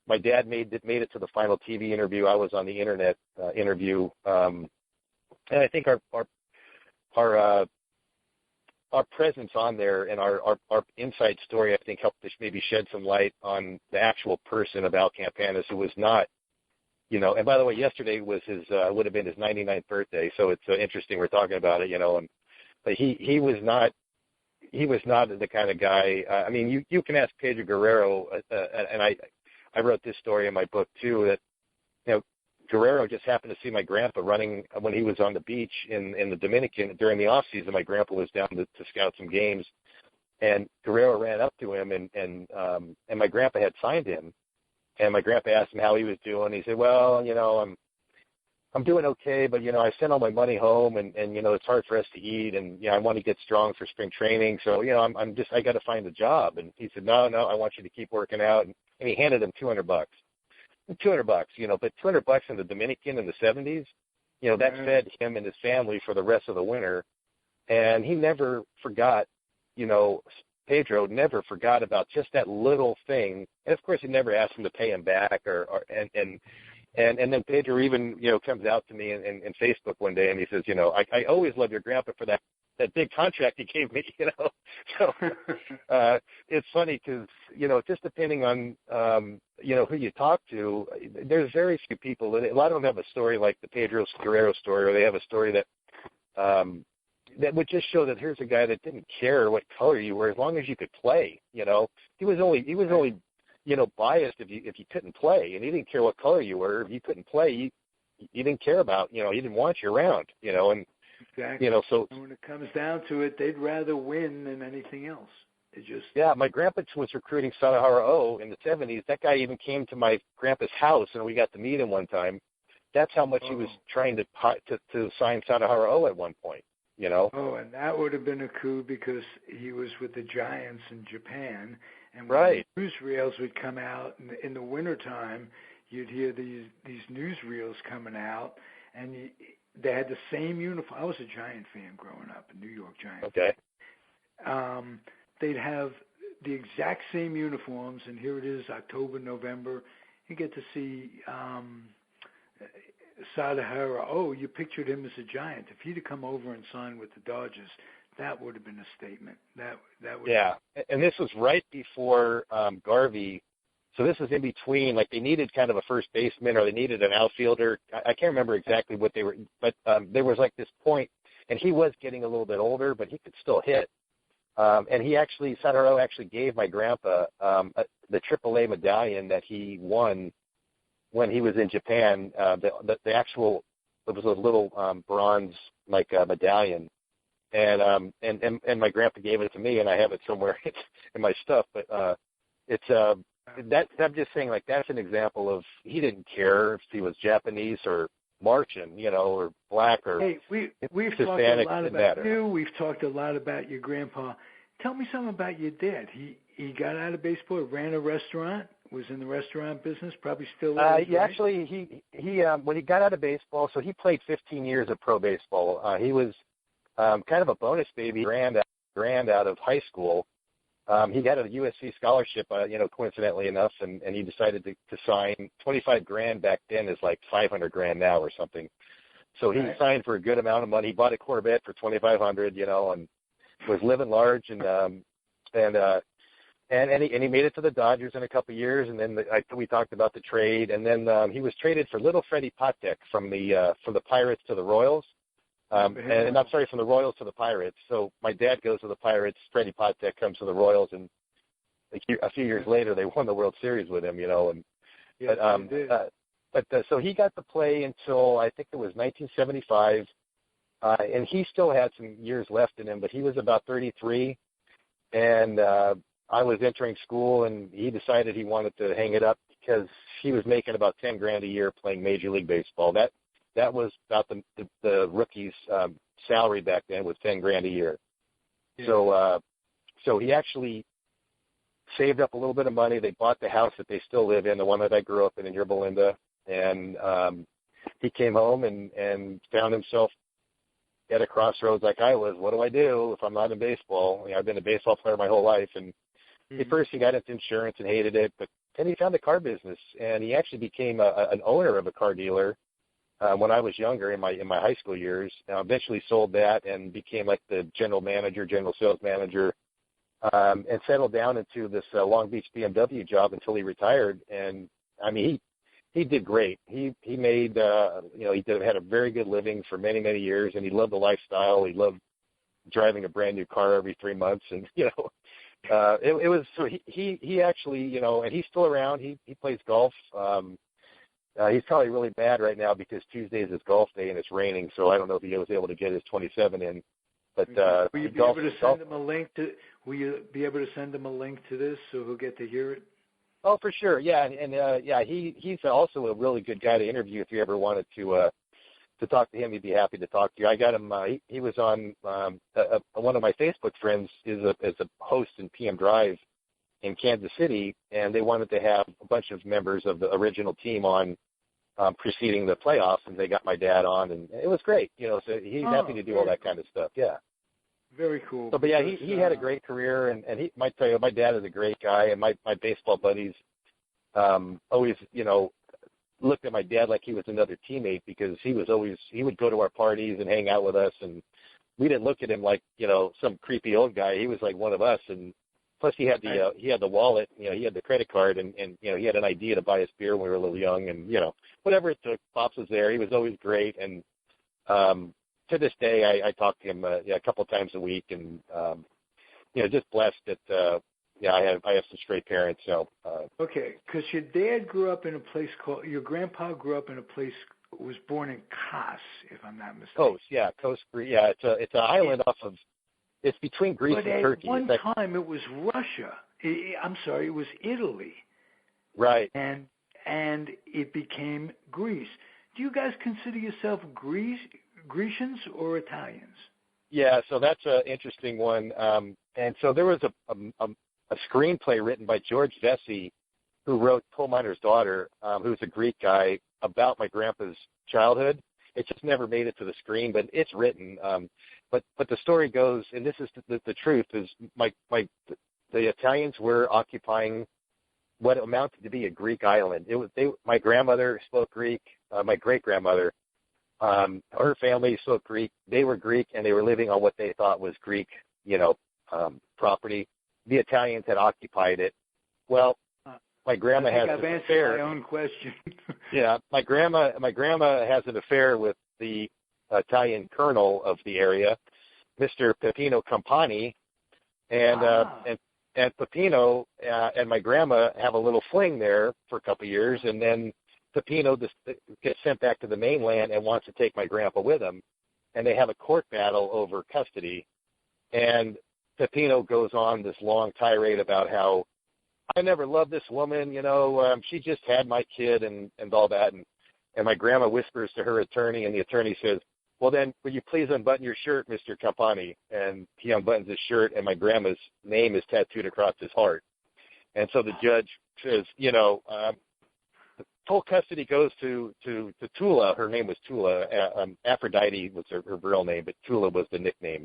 my dad made it to the final TV interview. I was on the internet interview, and I think our presence on there and our inside story, I think, helped to maybe shed some light on the actual person of Al Campanis, who was not. And by the way, yesterday was would have been his 99th birthday, so it's interesting we're talking about it, but he was not the kind of guy. You can ask Pedro Guerrero, and I wrote this story in my book too, that Guerrero just happened to see my grandpa running when he was on the beach in the Dominican during the off season. My grandpa was down to scout some games, and Guerrero ran up to him, and my grandpa had signed him. And my grandpa asked him how he was doing. He said, "Well, I'm doing okay, but I sent all my money home, and it's hard for us to eat, and I want to get strong for spring training, so I got to find a job." And he said, "No, I want you to keep working out." And he handed him $200. $200, but $200 in the Dominican in the 70s, that fed him and his family for the rest of the winter, and he never forgot, Pedro never forgot about just that little thing. And of course, he never asked him to pay him back, and then Pedro even comes out to me in Facebook one day, and he says, I always love your grandpa for that big contract he gave me. So it's funny because just depending on who you talk to, there's very few people. A lot of them have a story like the Pedro Guerrero story, or they have a story that would just show that here's a guy that didn't care what color you were as long as you could play. He was only biased if you couldn't play, and he didn't care what color you were. If you couldn't play, he didn't care about. He didn't want you around. And exactly. So and when it comes down to it, they'd rather win than anything else. My grandpa was recruiting Sadahara O in the 70s. That guy even came to my grandpa's house, and we got to meet him one time. That's how much he was trying to sign Sadahara O at one point. Oh, and that would have been a coup because he was with the Giants in Japan, and when the newsreels would come out in the wintertime, you'd hear these newsreels coming out, and they had the same uniform. I was a Giant fan growing up, a New York Giant. Okay. They'd have the exact same uniforms, and here it is, October, November. You get to see Sadahara. Oh, you pictured him as a Giant. If he'd have come over and signed with the Dodgers, that would have been a statement. That would. Yeah, and this was right before Garvey. So this was in between, like they needed kind of a first baseman or they needed an outfielder. I can't remember exactly what they were, but there was like this point, and he was getting a little bit older, but he could still hit. And he actually, Sadarow actually gave my grandpa the AAA medallion that he won when he was in Japan. The actual, it was a little bronze like medallion, and my grandpa gave it to me, and I have it somewhere in my stuff. But it's that I'm just saying, like that's an example of he didn't care if he was Japanese or Martian, or black or we've Hispanic. Talked a lot about you. We've talked a lot about your grandpa. Tell me something about your dad. He got out of baseball, ran a restaurant, was in the restaurant business, probably still is, right? Actually, he when he got out of baseball, so he played 15 years of pro baseball. He was kind of a bonus baby, grand out of high school. He got a USC scholarship, coincidentally enough, and he decided to sign. $25,000 back then is like $500,000 now or something. So he signed for a good amount of money. He bought a Corvette for $2,500, and was living large, and he made it to the Dodgers in a couple of years, and then we talked about the trade, and then he was traded for little Freddie Patek from the Pirates to the Royals. And I'm sorry, from the Royals to the Pirates. So my dad goes to the Pirates, Freddie Patek comes to the Royals, and a few years later they won the World Series with him, and yes, so he got to play until I think it was 1975, and he still had some years left in him, but he was about 33, and I was entering school, and he decided he wanted to hang it up because he was making about $10,000 a year playing Major League Baseball. That was about the rookie's salary back then, was $10,000 a year. Yeah. So he actually saved up a little bit of money. They bought the house that they still live in, the one that I grew up in Yorba Linda, and he came home and found himself at a crossroads like I was. What do I do if I'm not in baseball? I've been a baseball player my whole life, and at first he got into insurance and hated it, but then he found the car business, and he actually became an owner of a car dealer. When I was younger, in my high school years, eventually sold that and became like the general sales manager, and settled down into this Long Beach BMW job until he retired. And I mean, he did great. He made had a very good living for many, many years, and he loved the lifestyle. He loved driving a brand new car every 3 months, and it was so he actually and he's still around. He plays golf. He's probably really bad right now because Tuesday is his golf day and it's raining, so I don't know if he was able to get his 27 in. But will you be able to send him a link to? Will you be able to send him a link to this so he'll get to hear it? Oh, for sure, yeah, and he's also a really good guy to interview if you ever wanted to talk to him. He'd be happy to talk to you. I got him. He was on one of my Facebook friends is a host in PM Drive in Kansas City, and they wanted to have a bunch of members of the original team on preceding the playoffs, and they got my dad on, and it was great, so he's happy to do all that kind of stuff. Yeah. Very cool. So, but yeah, he had a great career, and he might tell you, my dad is a great guy, and my baseball buddies always, looked at my dad like he was another teammate because he would go to our parties and hang out with us, and we didn't look at him like, some creepy old guy. He was like one of us, and plus, he had the wallet, he had the credit card, and he had an idea to buy us beer when we were a little young, and whatever it took, Pops was there. He was always great, and to this day, I talk to him a couple of times a week, and just blessed that I have some straight parents. So okay, because your dad grew up in a place called your grandpa grew up in a place was born in Kos, if I'm not mistaken. Kos, yeah, it's an island off of. It's between Greece and Turkey. But at one time, it was Russia. I'm sorry, it was Italy. Right. And it became Greece. Do you guys consider yourself Grecians or Italians? Yeah, so that's an interesting one. And so there was a screenplay written by George Vesey, who wrote Coal Miner's Daughter, who's a Greek guy, about my grandpa's childhood. It just never made it to the screen, but it's written. But the story goes, and this is the truth, is the Italians were occupying what amounted to be a Greek island. My grandmother spoke Greek. My great grandmother Her family spoke Greek. They were Greek, and they were living on what they thought was Greek, property. The Italians had occupied it. Well, my grandma has I've an answered affair. my own question. Yeah, my grandma has an affair with the Italian colonel of the area, Mr. Peppino Campani, and Peppino and my grandma have a little fling there for a couple of years, and then Peppino just gets sent back to the mainland and wants to take my grandpa with him, and they have a court battle over custody, and Peppino goes on this long tirade about how I never loved this woman, she just had my kid and all that, and my grandma whispers to her attorney, and the attorney says, well, then, will you please unbutton your shirt, Mr. Campani? And he unbuttons his shirt, and my grandma's name is tattooed across his heart. And so the judge says, full custody goes to Tula. Her name was Tula. Aphrodite was her real name, but Tula was the nickname,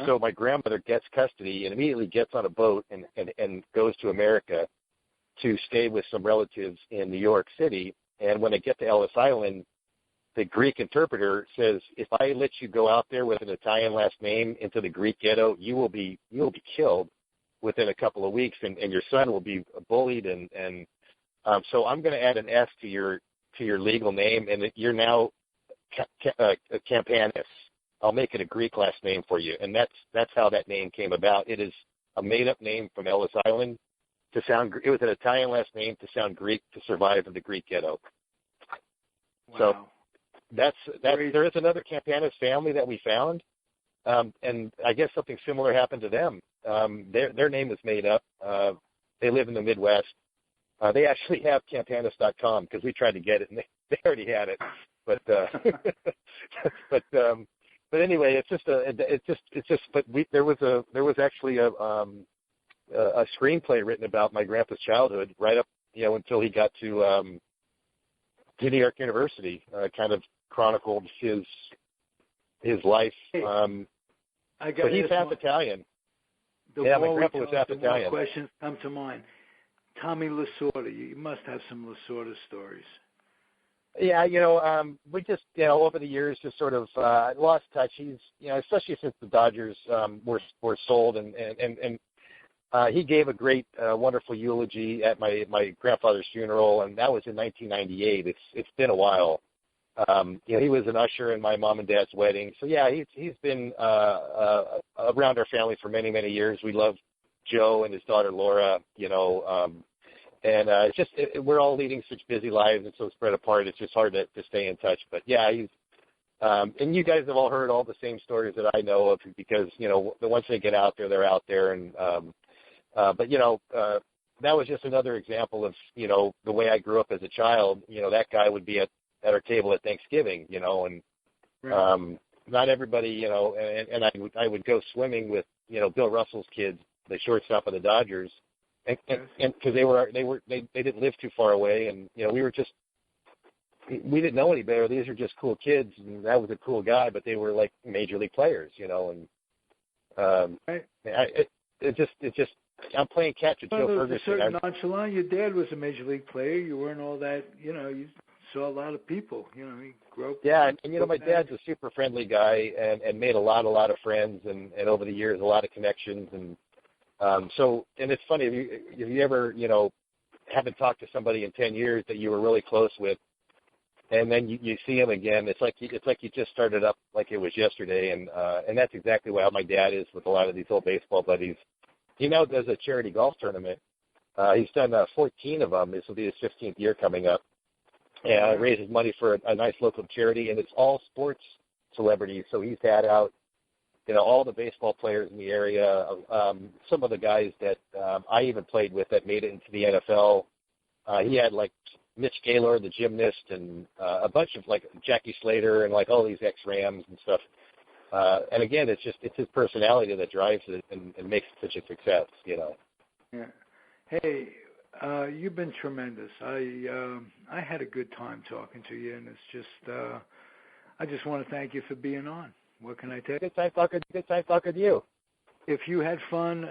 So my grandmother gets custody and immediately gets on a boat and goes to America to stay with some relatives in New York City. And when they get to Ellis Island, the Greek interpreter says, if I let you go out there with an Italian last name into the Greek ghetto, you will be killed within a couple of weeks, and your son will be bullied. And so I'm going to add an S to your legal name, and that you're now Campanis. I'll make it a Greek last name for you, and that's how that name came about. It is a made-up name from Ellis Island to sound. It was an Italian last name to sound Greek to survive in the Greek ghetto. Wow. So there is another Campanis family that we found, and I guess something similar happened to them. Their name was made up. They live in the Midwest. They actually have Campanis.com because we tried to get it, and they already had it. But but anyway, there was actually a screenplay written about my grandpa's childhood right up until he got to New York University. Kind of chronicled his life. So he's half Italian. My grandpa was half Italian. Questions come to mind. Tommy Lasorda, you must have some Lasorda stories. Yeah, we just, over the years just sort of lost touch. He's, especially since the Dodgers were sold, and he gave a great, wonderful eulogy at my grandfather's funeral, and that was in 1998. It's been a while. He was an usher in my mom and dad's wedding. So yeah, he's been around our family for many, many years. We love Joe and his daughter Laura, and it's just we're all leading such busy lives and so spread apart. It's just hard to stay in touch. But yeah, he's and you guys have all heard all the same stories that I know of because once they get out there, they're out there. And but that was just another example of the way I grew up as a child. That guy would be at our table at Thanksgiving, and right. Not everybody, and I would go swimming with Bill Russell's kids, the shortstop of the Dodgers. And because they didn't live too far away, and we didn't know any better. These are just cool kids, and that was a cool guy, but they were like major league players, and right. it just I'm playing catch with Joe Ferguson. Certain nonchalant. Your dad was a major league player. You weren't all that, you saw a lot of people. He grew up. Yeah, and my dad's a super friendly guy, and made a lot of friends, and over the years a lot of connections, and. So, and it's funny if you ever, haven't talked to somebody in 10 years that you were really close with, and then you see him again. It's like you just started up like it was yesterday, and that's exactly how my dad is with a lot of these old baseball buddies. He now does a charity golf tournament. He's done 14 of them. This will be his 15th year coming up, and raises money for a nice local charity, and it's all sports celebrities. So he's had out. All the baseball players in the area, some of the guys that I even played with that made it into the NFL. He had like Mitch Gaylor, the gymnast, and a bunch of like Jackie Slater and like all these ex-Rams and stuff. And again, it's his personality that drives it and makes it such a success, Yeah. Hey, you've been tremendous. I had a good time talking to you, and it's just I just want to thank you for being on. What can I tell you? Good time talking to you. If you had fun,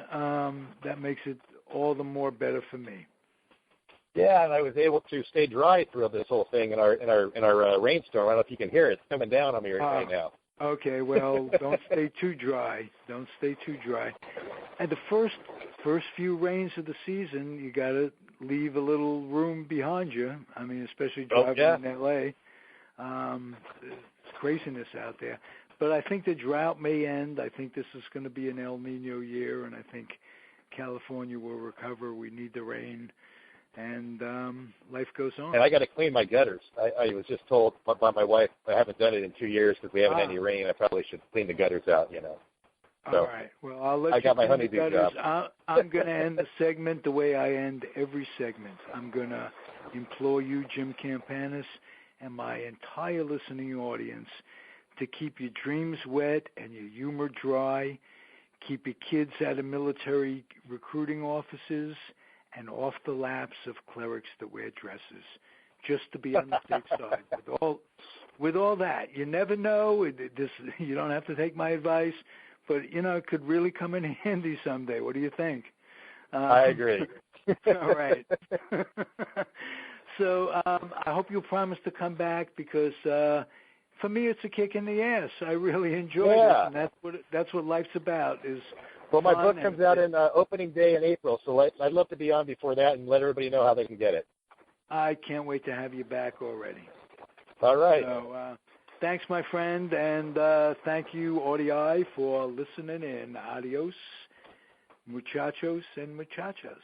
that makes it all the more better for me. Yeah, and I was able to stay dry through this whole thing in our rainstorm. I don't know if you can hear it. It's coming down on me right now. Okay, well, don't stay too dry. Don't stay too dry. And the first few rains of the season, you got to leave a little room behind you. I mean, especially driving in L.A. There's craziness out there. But I think the drought may end. I think this is going to be an El Nino year, and I think California will recover. We need the rain, and life goes on. And I got to clean my gutters. I was just told by my wife I haven't done it in 2 years because we haven't had any rain. I probably should clean the gutters out, So all right. Well, I'll let you got my clean the honeydew gutters. job. I'm going to end the segment the way I end every segment. I'm going to implore you, Jim Campanis, and my entire listening audience to keep your dreams wet and your humor dry, keep your kids out of military recruiting offices and off the laps of clerics that wear dresses, just to be on the safe side. With all that, you never know. You don't have to take my advice, but, it could really come in handy someday. What do you think? I agree. All right. So I hope you'll promise to come back because for me it's a kick in the ass. I really enjoy it, and that's what life's about. Well, my book comes out in opening day in April, so I'd love to be on before that and let everybody know how they can get it. I can't wait to have you back already. All right. So thanks, my friend, and thank you, Audii, for listening in. Adios, muchachos and muchachas.